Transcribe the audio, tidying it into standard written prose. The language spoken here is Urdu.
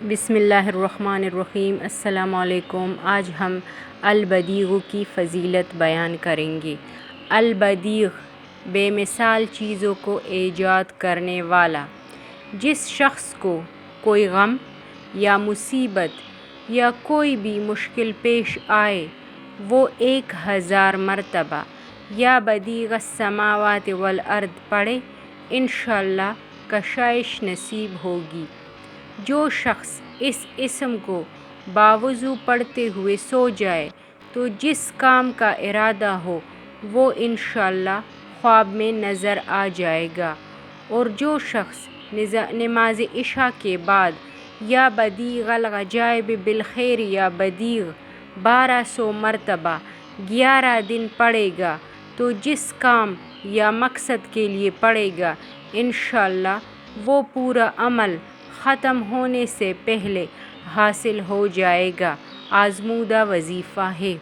بسم اللہ الرحمن الرحیم۔ السلام علیکم۔ آج ہم البدیغ کی فضیلت بیان کریں گے۔ البدیغ بے مثال چیزوں کو ایجاد کرنے والا۔ جس شخص کو کوئی غم یا مصیبت یا کوئی بھی مشکل پیش آئے وہ 1000 مرتبہ یا بدیغ السماوات والارض پڑھے، انشاءاللہ کشائش نصیب ہوگی۔ جو شخص اس اسم کو باوضو پڑھتے ہوئے سو جائے تو جس کام کا ارادہ ہو وہ انشاءاللہ خواب میں نظر آ جائے گا، اور جو شخص نماز عشاء کے بعد یا بدیغ الغجائب بالخیر یا بدیغ 1200 مرتبہ 11 دن پڑھے گا تو جس کام یا مقصد کے لیے پڑھے گا انشاءاللہ وہ پورا عمل ختم ہونے سے پہلے حاصل ہو جائے گا۔ آزمودہ وظیفہ ہے۔